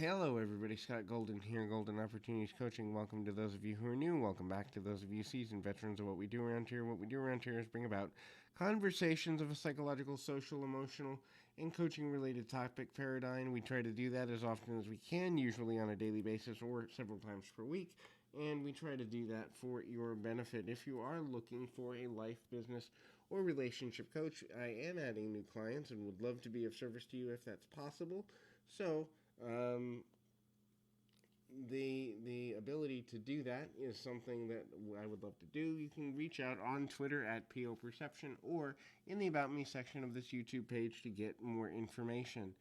Hello, everybody. Scott Golden here, Golden Opportunities Coaching. Welcome to those of you who are new. Welcome back to those of you seasoned veterans of what we do around here. What we do around here is bring about conversations of a psychological, social, emotional, and coaching related topic paradigm. We try to do that as often as we can, usually on a daily basis or several times per week. And we try to do that for your benefit. If you are looking for a life, business, or relationship coach, I am adding new clients and would love to be of service to you if that's possible. So, the ability to do that is something that I would love to do. You can reach out on Twitter at PO Perception or in the About Me section of this YouTube page to get more information.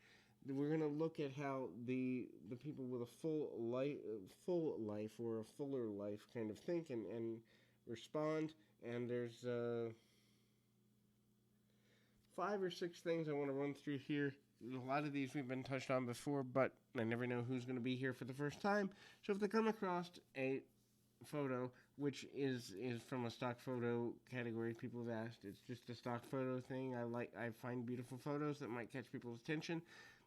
We're going to look at how the people with a full life or a fuller life kind of think and respond. And there's 5 or 6 things I want to run through here. A lot of these we've been touched on before, but I never know who's going to be here for the first time. So if they come across a photo, which is from a stock photo category, people have asked, it's just a stock photo thing. I find beautiful photos that might catch people's attention,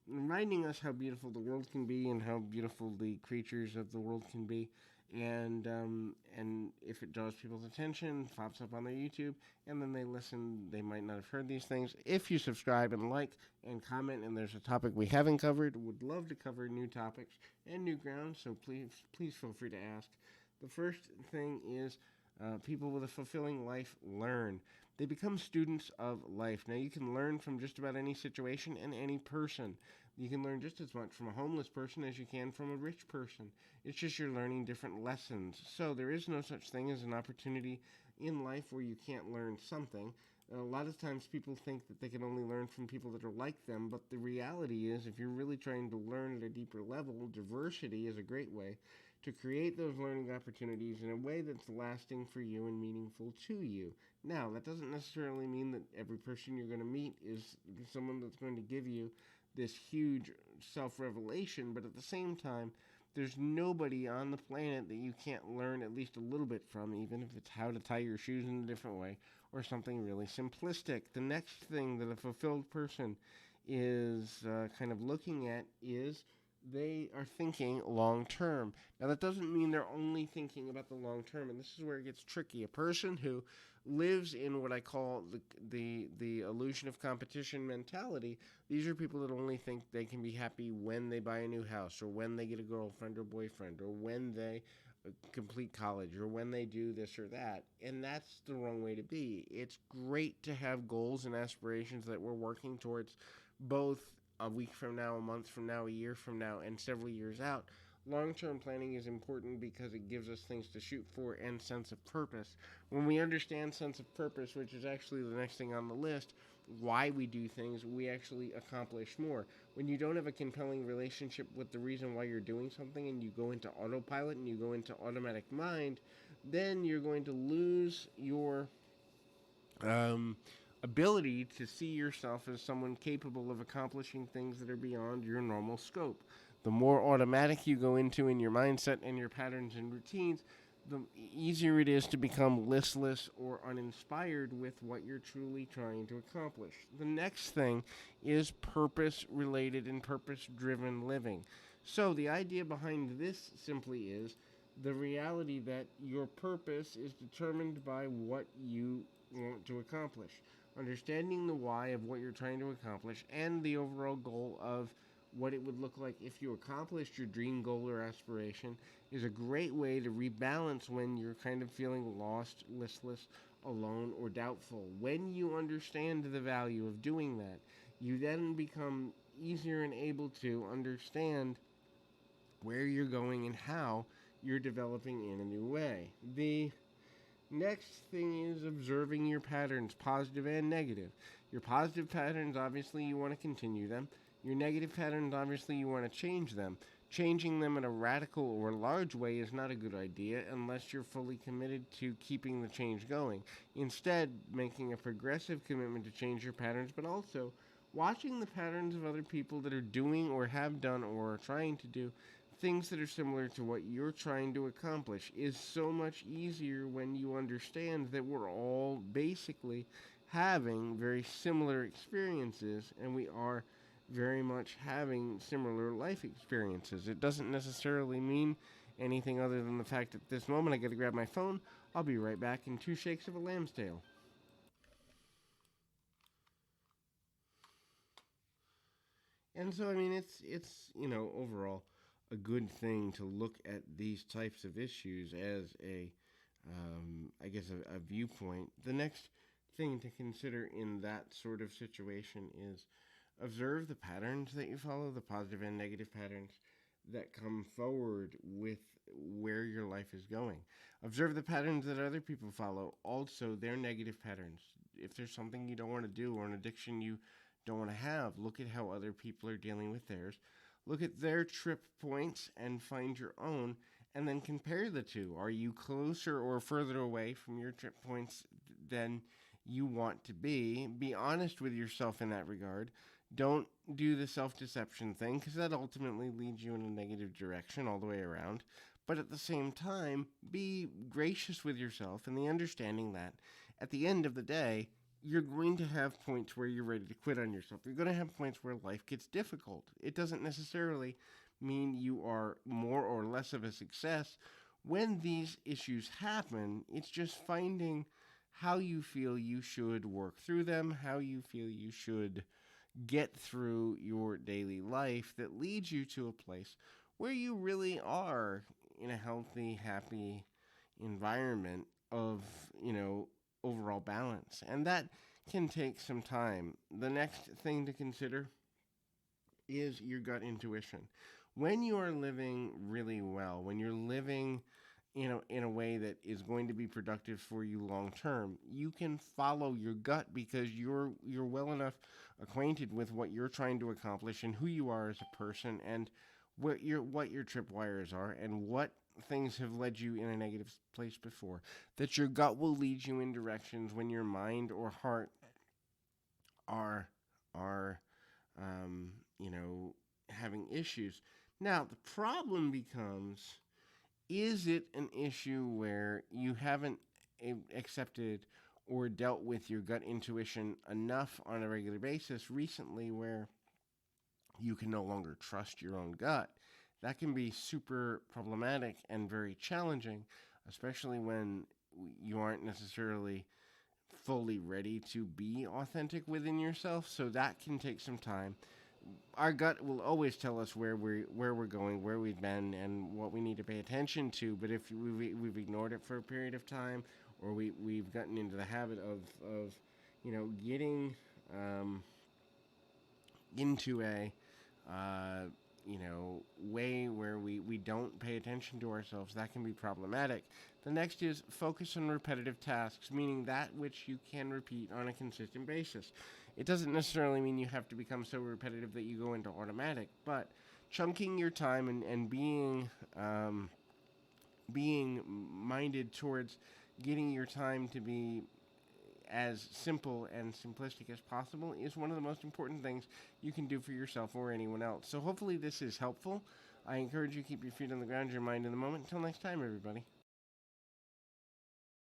reminding us how beautiful the world can be and how beautiful the creatures of the world can be. And if it draws people's attention, pops up on their YouTube, and then they listen, they might not have heard these things. If you subscribe and like and comment, and there's a topic we haven't covered, would love to cover new topics and new ground. So please feel free to ask. The first thing is people with a fulfilling life learn. They become students of life. Now, you can learn from just about any situation and any person. You can learn just as much from a homeless person as you can from a rich person. It's just you're learning different lessons. So there is no such thing as an opportunity in life where you can't learn something. A lot of times people think that they can only learn from people that are like them, but the reality is if you're really trying to learn at a deeper level, diversity is a great way to create those learning opportunities in a way that's lasting for you and meaningful to you. Now, that doesn't necessarily mean that every person you're going to meet is someone that's going to give you this huge self-revelation, but at the same time, there's nobody on the planet that you can't learn at least a little bit from, even if it's how to tie your shoes in a different way or something really simplistic. The next thing that a fulfilled person is kind of looking at is they are thinking long term. Now, that doesn't mean they're only thinking about the long term, and this is where it gets tricky. A person who lives in what I call the illusion of competition mentality, these are people that only think they can be happy when they buy a new house, or when they get a girlfriend or boyfriend, or when they complete college, or when they do this or that. And that's the wrong way to be. It's great to have goals and aspirations that we're working towards, both a week from now, a month from now, a year from now, and several years out. Long-term planning is important because it gives us things to shoot for and sense of purpose. When we understand sense of purpose, which is actually the next thing on the list, why we do things, we actually accomplish more. When you don't have a compelling relationship with the reason why you're doing something and you go into autopilot and you go into automatic mind, then you're going to lose your ability to see yourself as someone capable of accomplishing things that are beyond your normal scope. The more automatic you go into in your mindset and your patterns and routines, the easier it is to become listless or uninspired with what you're truly trying to accomplish. The next thing is purpose related and purpose driven living. So, the idea behind this simply is the reality that your purpose is determined by what you want to accomplish. Understanding the why of what you're trying to accomplish and the overall goal of what it would look like if you accomplished your dream goal or aspiration is a great way to rebalance when you're kind of feeling lost, listless, alone, or doubtful. When you understand the value of doing that, you then become easier and able to understand where you're going and how you're developing in a new way. The next thing is observing your patterns, positive and negative. Your positive patterns, obviously, you want to continue them. Your negative patterns, obviously, you want to change them. Changing them in a radical or large way is not a good idea unless you're fully committed to keeping the change going. Instead, making a progressive commitment to change your patterns, but also watching the patterns of other people that are doing or have done or are trying to do things that are similar to what you're trying to accomplish is so much easier when you understand that we're all basically having very similar experiences and we are very much having similar life experiences. It doesn't necessarily mean anything other than the fact that at this moment I got to grab my phone. I'll be right back in 2 shakes of a lamb's tail. And so, I mean, it's overall a good thing to look at these types of issues as I guess, a viewpoint. The next thing to consider in that sort of situation is observe the patterns that you follow, the positive and negative patterns that come forward with where your life is going. Observe the patterns that other people follow, also their negative patterns. If there's something you don't want to do or an addiction you don't want to have, look at how other people are dealing with theirs. Look at their trip points and find your own, and then compare the two. Are you closer or further away from your trip points than you want to be? Be honest with yourself in that regard. Don't do the self-deception thing, because that ultimately leads you in a negative direction all the way around. But at the same time, be gracious with yourself in the understanding that at the end of the day, you're going to have points where you're ready to quit on yourself. You're going to have points where life gets difficult. It doesn't necessarily mean you are more or less of a success. When these issues happen, it's just finding how you feel you should work through them, how you feel you should get through your daily life that leads you to a place where you really are in a healthy, happy environment of, overall balance. And that can take some time. The next thing to consider is your gut intuition. When you are living really well, when you're living in a way that is going to be productive for you long term, you can follow your gut because you're well enough acquainted with what you're trying to accomplish and who you are as a person, and what your tripwires are and what things have led you in a negative place before. That your gut will lead you in directions when your mind or heart are having issues. Now the problem becomes, is it an issue where you haven't accepted or dealt with your gut intuition enough on a regular basis recently, where you can no longer trust your own gut? That can be super problematic and very challenging, especially when you aren't necessarily fully ready to be authentic within yourself. So that can take some time. Our gut will always tell us where we're going, where we've been, and what we need to pay attention to. But if we've ignored it for a period of time, or we've gotten into the habit of getting into a way where we don't pay attention to ourselves, that can be problematic. The next is focus on repetitive tasks, meaning that which you can repeat on a consistent basis. It doesn't necessarily mean you have to become so repetitive that you go into automatic, but chunking your time and being minded towards getting your time to be as simple and simplistic as possible is one of the most important things you can do for yourself or anyone else. So hopefully this is helpful. I encourage you to keep your feet on the ground, your mind in the moment. Until next time, everybody.